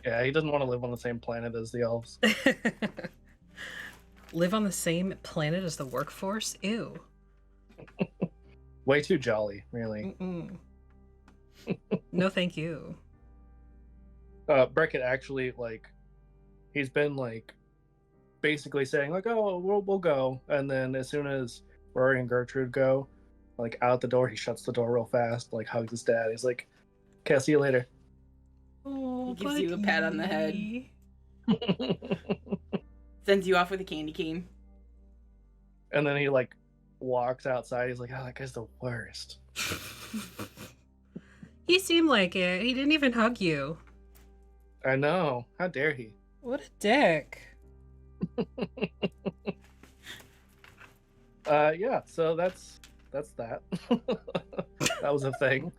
Yeah, he doesn't want to live on the same planet as the elves. Live on the same planet as the workforce? Ew. Way too jolly, really. Mm-mm. No, thank you. Breckett actually, like, he's been like basically saying like, "Oh, we'll go," and then as soon as Rory and Gertrude go, like out the door, he shuts the door real fast, like hugs his dad. He's like, "Okay, I'll see you later." Oh, He gives you a pat on the head. Sends you off with a candy cane. And then he like walks outside. He's like, "Oh, that guy's the worst." He seemed like it. He didn't even hug you. I know. How dare he? What a dick. Yeah. So that's that. That was a thing.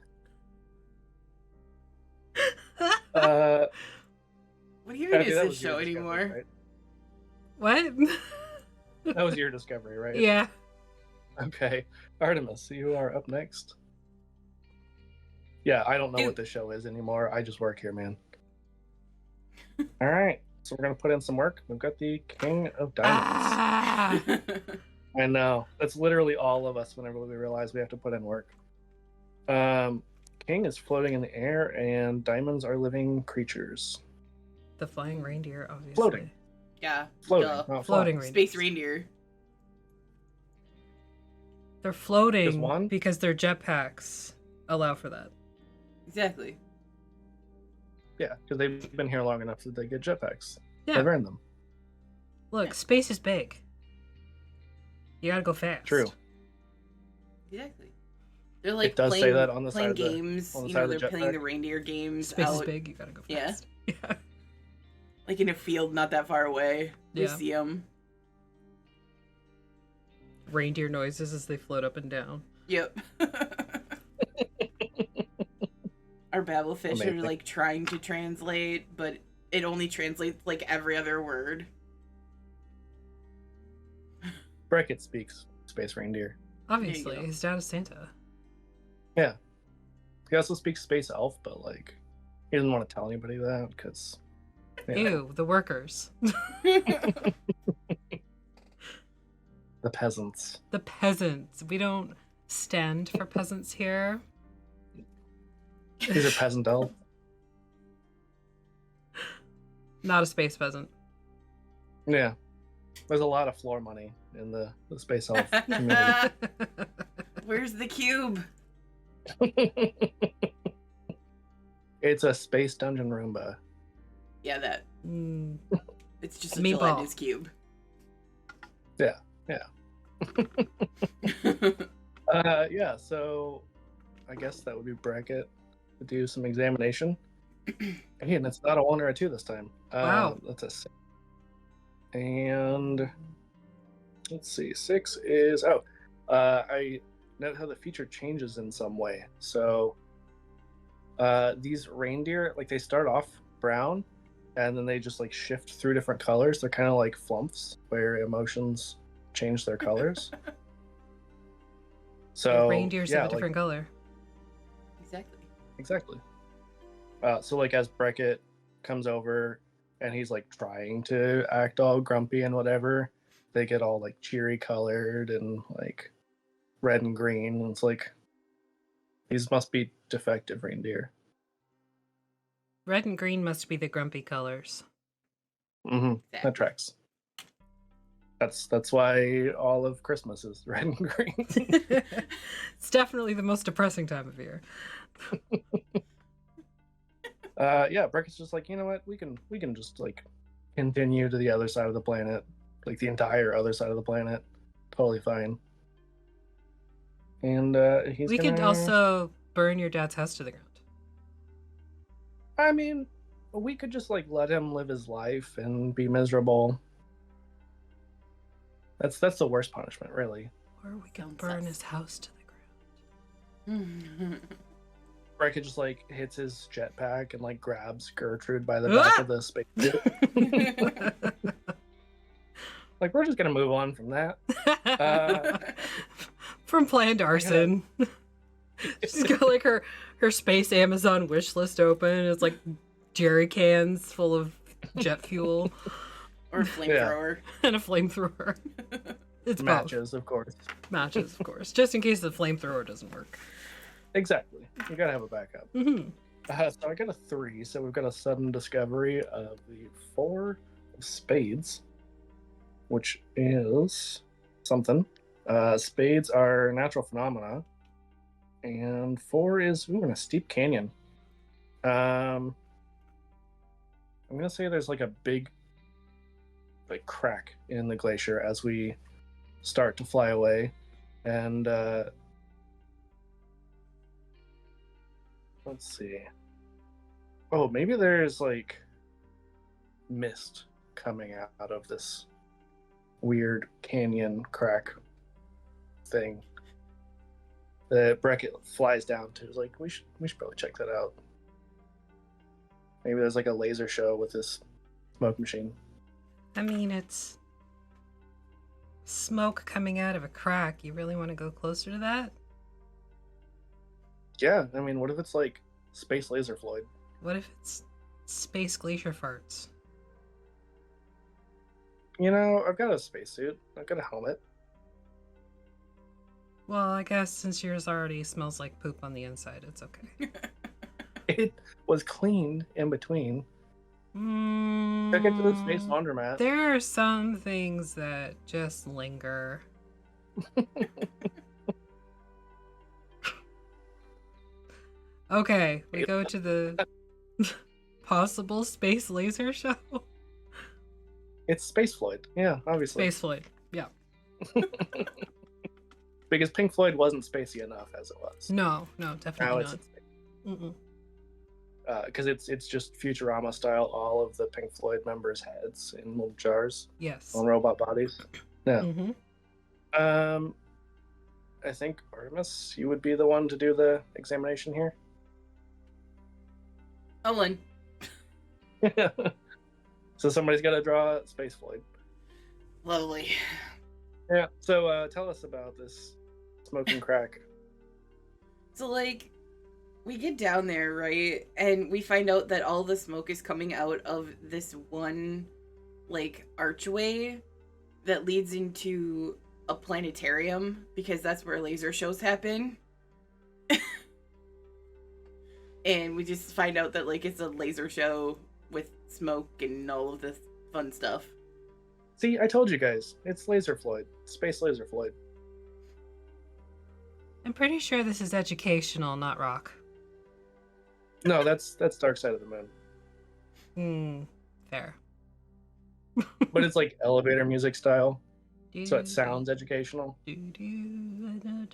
What even Abby, is that this was your show discovery, anymore? right? What? That was your discovery, right? Yeah. Okay. Artemis, you are up next. Yeah, I don't know Dude. what this show is anymore. I just work here, man. All right. So we're going to put in some work. We've got the King of Diamonds. Ah. I know. That's literally all of us whenever we realize we have to put in work. King is floating in the air, and diamonds are living creatures. The flying reindeer, obviously. Floating. Yeah. Floating. Duh. not Floating flying. reindeer. Space reindeer. They're Just floating one? because their jetpacks allow for that. Exactly. Yeah, because they've been here long enough that they get jetpacks. Yeah. They've earned them. Look, Yeah. space is big. You gotta go fast. True. Exactly. They're like It does playing, say that on the playing side of the- games. on the You side know, of the they're playing jetpack. the reindeer games Space is out, big, you gotta go Yeah. fast. Yeah. like in a field not that far away. We Yeah. see them. Reindeer noises as they float up and down. Yep. Our babblefish Amazing. are like trying to translate, but it only translates like every other word. Breckett speaks space reindeer. Obviously, go. his dad is Santa. Yeah. He also speaks space elf, but like he doesn't want to tell anybody that because Ew, the workers. the peasants. The peasants. We don't stand for peasants here. These are peasant elf. Not a space peasant. Yeah. There's a lot of floor money in the space elf community. Where's the cube? It's a space dungeon Roomba. Yeah, that. Mm, It's just a Meatball. gelatinous cube. Yeah. Yeah, so I guess that would be Breckett to do some examination. Again, it's not a 1 or a 2 this time. Wow. That's a 6. And let's see, 6 is I note how the feature changes in some way. So these reindeer, like they start off brown and then they just like shift through different colors. They're kind of like flumps where emotions change their colors. So reindeers yeah, have a different color. exactly. So like as Breckett comes over and he's like trying to act all grumpy and whatever, they get all like cheery colored and like red and green. And it's like these must be defective reindeer. Red and green must be the grumpy colors. Mm-hmm. That tracks. That's why all of Christmas is red and green. It's definitely the most depressing time of year. Yeah, Breckett's just like, you know what, we can just like continue to the other side of the planet, like the entire other side of the planet, totally fine. And We could also burn your dad's house to the ground. I mean, we could just like let him live his life and be miserable. That's the worst punishment, really. Or we could burn his house to the ground. Breckett just like hits his jetpack and like grabs Gertrude by the back of the spacesuit. Like, we're just gonna move on from that. From planned arson. She's got like her space Amazon wish list open. It's like jerry cans full of jet fuel. Or a flamethrower. And a flamethrower. It's matches, both. of course. Matches, of course. Just in case the flamethrower doesn't work. Exactly. You gotta have a backup. Mm-hmm. So I got a 3, so we've got a sudden discovery of the 4 of spades, which is something. Spades are natural phenomena, and 4 is in a steep canyon. I'm gonna say there's like a big like crack in the glacier as we start to fly away, and let's see. Oh, maybe there's like mist coming out of this weird canyon crack thing that Breckett flies down to. Is like, we should probably check that out. Maybe there's like a laser show with this smoke machine. I mean, it's smoke coming out of a crack. You really want to go closer to that? Yeah, I mean, what if it's like space laser Floyd? What if it's space glacier farts? You know, I've got a spacesuit. I've got a helmet. Well, I guess since yours already smells like poop on the inside, it's okay. It was cleaned in between. Took it to the space laundromat. There are some things that just linger. Okay, we go to the possible space laser show. It's Space Floyd. Yeah, obviously. Space Floyd, yeah. Because Pink Floyd wasn't spacey enough as it was. No, definitely not. Because it's just Futurama style, all of the Pink Floyd members' heads in little jars. Yes. On robot bodies. Yeah. Mm-hmm. I think Artemis, you would be the one to do the examination here. Owen. So somebody's got to draw Space Floyd. Lovely. Yeah. So tell us about this smoking crack. So like, we get down there, right? And we find out that all the smoke is coming out of this one, like, archway that leads into a planetarium, because that's where laser shows happen. And we just find out that, like, it's a laser show with smoke and all of this fun stuff. See, I told you guys. It's Laser Floyd. Space Laser Floyd. I'm pretty sure this is educational, not rock. No, that's Dark Side of the Moon. Fair. But it's like elevator music style, so it sounds educational. Another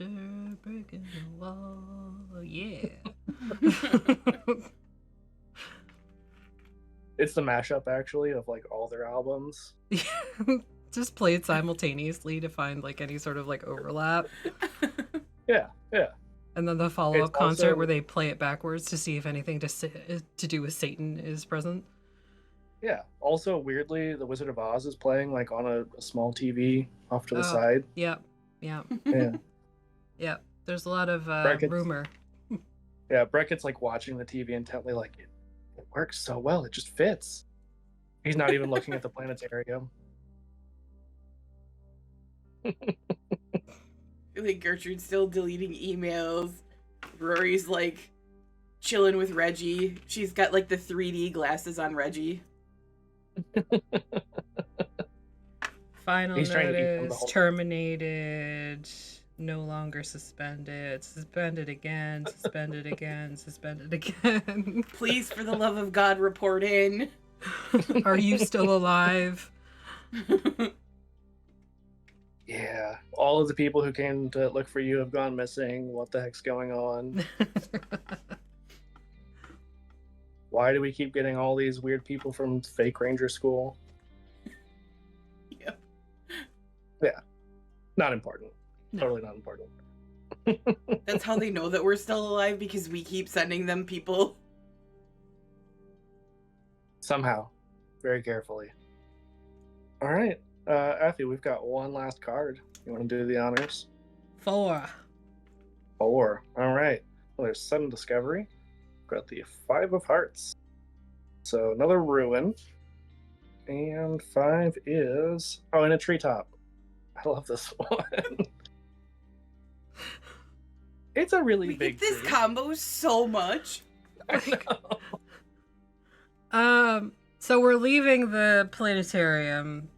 brick in the wall, yeah. It's the mashup, actually, of like all their albums. Just play it simultaneously to find like any sort of like overlap. Yeah. And then the follow-up concert also where they play it backwards to see if anything to do with Satan is present. Yeah. Also, weirdly, The Wizard of Oz is playing like on a small TV off to the side. Yep. Yeah. Yep. There's a lot of Brackett's- rumor. Yeah, Breckett's like watching the TV intently, like it works so well. It just fits. He's not even looking at the planetarium. Like Gertrude's still deleting emails. Rory's like chilling with Reggie. She's got like the 3D glasses on Reggie. Final He's trying to eat them the notice, whole- terminated, no longer suspended, suspended again, suspended again, suspended again. Please, for the love of God, report in. Are you still alive? Yeah, all of the people who came to look for you have gone missing. What the heck's going on? Why do we keep getting all these weird people from fake ranger school? Yep. Yeah, not important. No. Totally not important. That's how they know that we're still alive, because we keep sending them people. Somehow, very carefully. All right, Aphi, we've got one last card. You want to do the honors? 4. 4. All right. Well, there's sudden discovery. Got the 5 of hearts. So another ruin. And 5 is in a treetop. I love this one. It's a really We big get this tree. combo so much. I know. So we're leaving the planetarium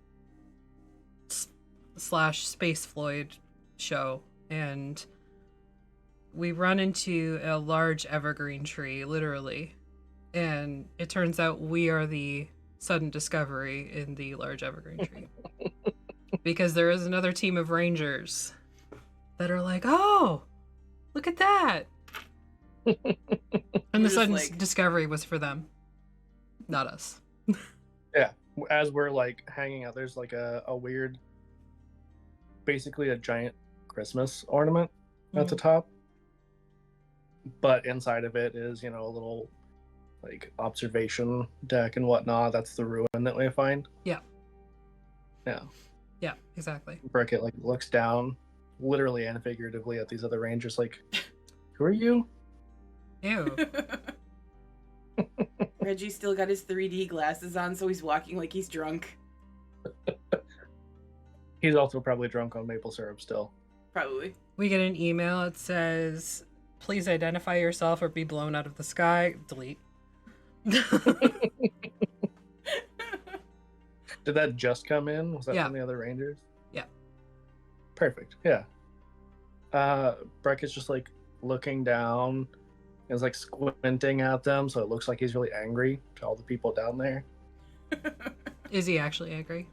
slash Space Floyd show, and we run into a large evergreen tree, literally. And it turns out we are the sudden discovery in the large evergreen tree. Because there is another team of rangers that are like, oh, look at that. And We're the just sudden like- discovery was for them, not us. Yeah. As we're like hanging out, there's like a weird, basically a giant Christmas ornament at the top. But inside of it is, a little like observation deck and whatnot. That's the ruin that we find. Yeah. Yeah. Yeah, exactly. Breckett like looks down, literally and figuratively, at these other rangers. Like, who are you? Ew. Reggie's still got his 3D glasses on, so he's walking like he's drunk. He's also probably drunk on maple syrup still. Probably. We get an email. It says, please identify yourself or be blown out of the sky. Delete. Did that just come in? Was that Yeah. from the other rangers? Yeah. Perfect. Yeah. Breckett's just like looking down. Is like squinting at them, so it looks like he's really angry to all the people down there. Is he actually angry?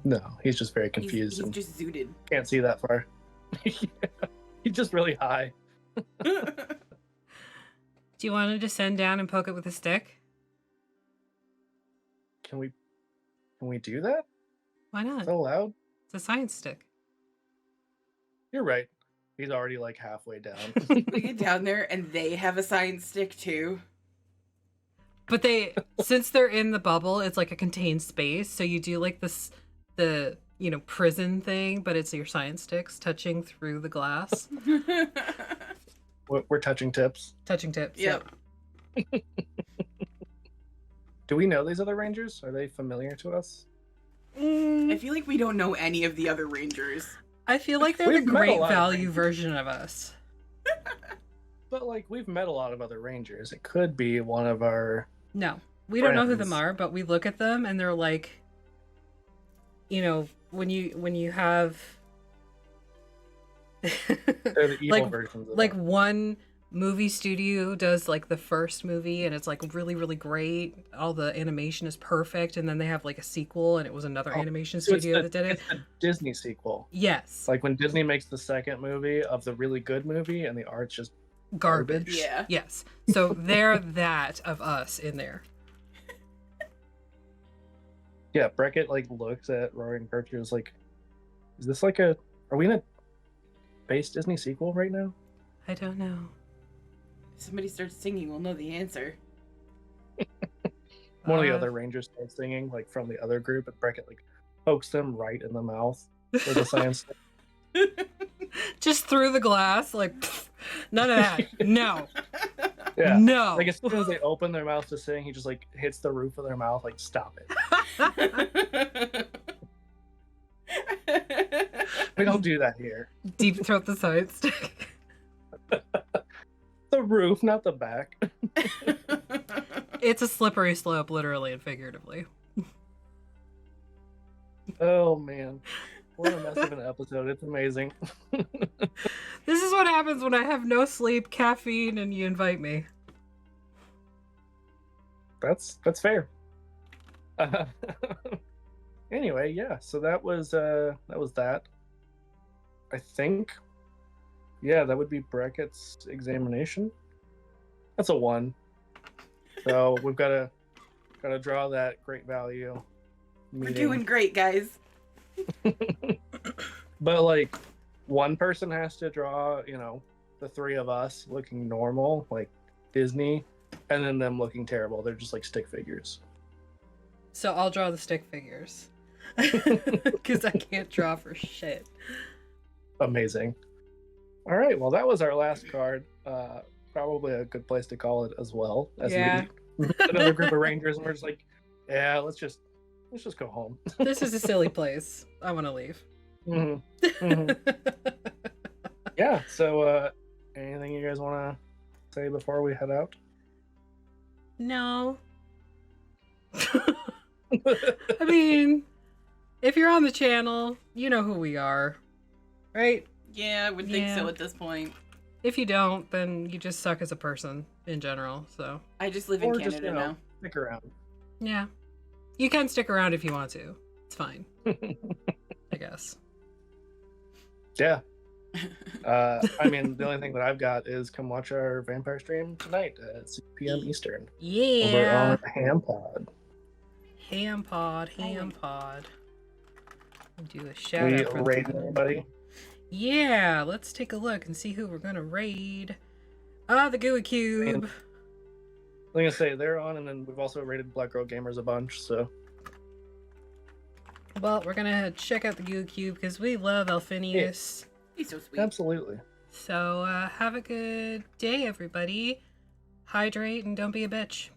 No, he's just very confused He's and just zooted. can't see that far. Yeah. He's just really high. Do you want to descend down and poke it with a stick? Can we do that? Why not? Is that allowed? It's a science stick. You're right. He's already like halfway down. We get down there and they have a science stick too. But since they're in the bubble, it's like a contained space. So you do like the prison thing, but it's your science sticks touching through the glass. We're touching tips. Touching tips. Yep. Do we know these other rangers? Are they familiar to us? I feel like we don't know any of the other rangers. I feel like they're We've the met a great lot of value rangers. version of us. But like we've met a lot of other rangers. It could be one of our No, we don't know who them Friends. are, but we look at them and they're like, when you have they're the evil like versions of like them. one movie studio does like the first movie and it's like really really great, all the animation is perfect, and then they have like a sequel and it was another animation So studio that did it. It's the Disney sequel. Yes, Like when Disney makes the second movie of the really good movie and the art's just garbage. Yeah. Yes, so they're that of us in there. yeah, Breckett like looks at Rory and Gertrude is like, is this like are we in a base Disney sequel right now? I don't know. If somebody starts singing, we'll know the answer. One of the other rangers starts singing like from the other group, and Breckett like pokes them right in the mouth with a science stick. Just through the glass, like, pff, none of that. No. Yeah. No. Like as soon as they open their mouth to sing, he just like hits the roof of their mouth, like stop it. We don't do that here. Deep throat the side stick. The roof, not the back. It's a slippery slope, literally and figuratively. Oh man. What a mess of an episode. It's amazing. This is what happens when I have no sleep, caffeine, and you invite me. That's fair. Anyway, yeah, so that was that. I think. Yeah, that would be Breckett's examination. That's a 1. So we've gotta draw that great value. We're Meeting. doing great, guys. But like one person has to draw, you know, the 3 of us looking normal, like Disney, and then them looking terrible. They're just like stick figures. So I'll draw the stick figures. Because I can't draw for shit. Amazing. All right, well that was our last card. Probably a good place to call it as well. As Yeah. Another group of Rangers, and we're just like, yeah, let's just go home. This is a silly place. I want to leave. Yeah. So, anything you guys want to say before we head out? No. I mean, if you're on the channel, you know who we are, right? Yeah, I would think Yeah. so at this point. If you don't, then you just suck as a person in general. So I just live in Or Canada just, you know, now. stick around. yeah, you can stick around if you want to. It's fine, I guess. Yeah. I mean, the only thing that I've got is come watch our vampire stream tonight at 6 p.m. Eastern. Over Yeah. on HamPod. Ham pod. Do a shout We out for raid the- anybody? Yeah, let's take a look and see who we're gonna raid. The Gooey Cube. Man. I'm gonna say they're on, and then we've also raided Black Girl Gamers a bunch. So Well, we're gonna check out the Gooey Cube because we love Alphinius. He's so sweet. absolutely. So have a good day, everybody. Hydrate and don't be a bitch.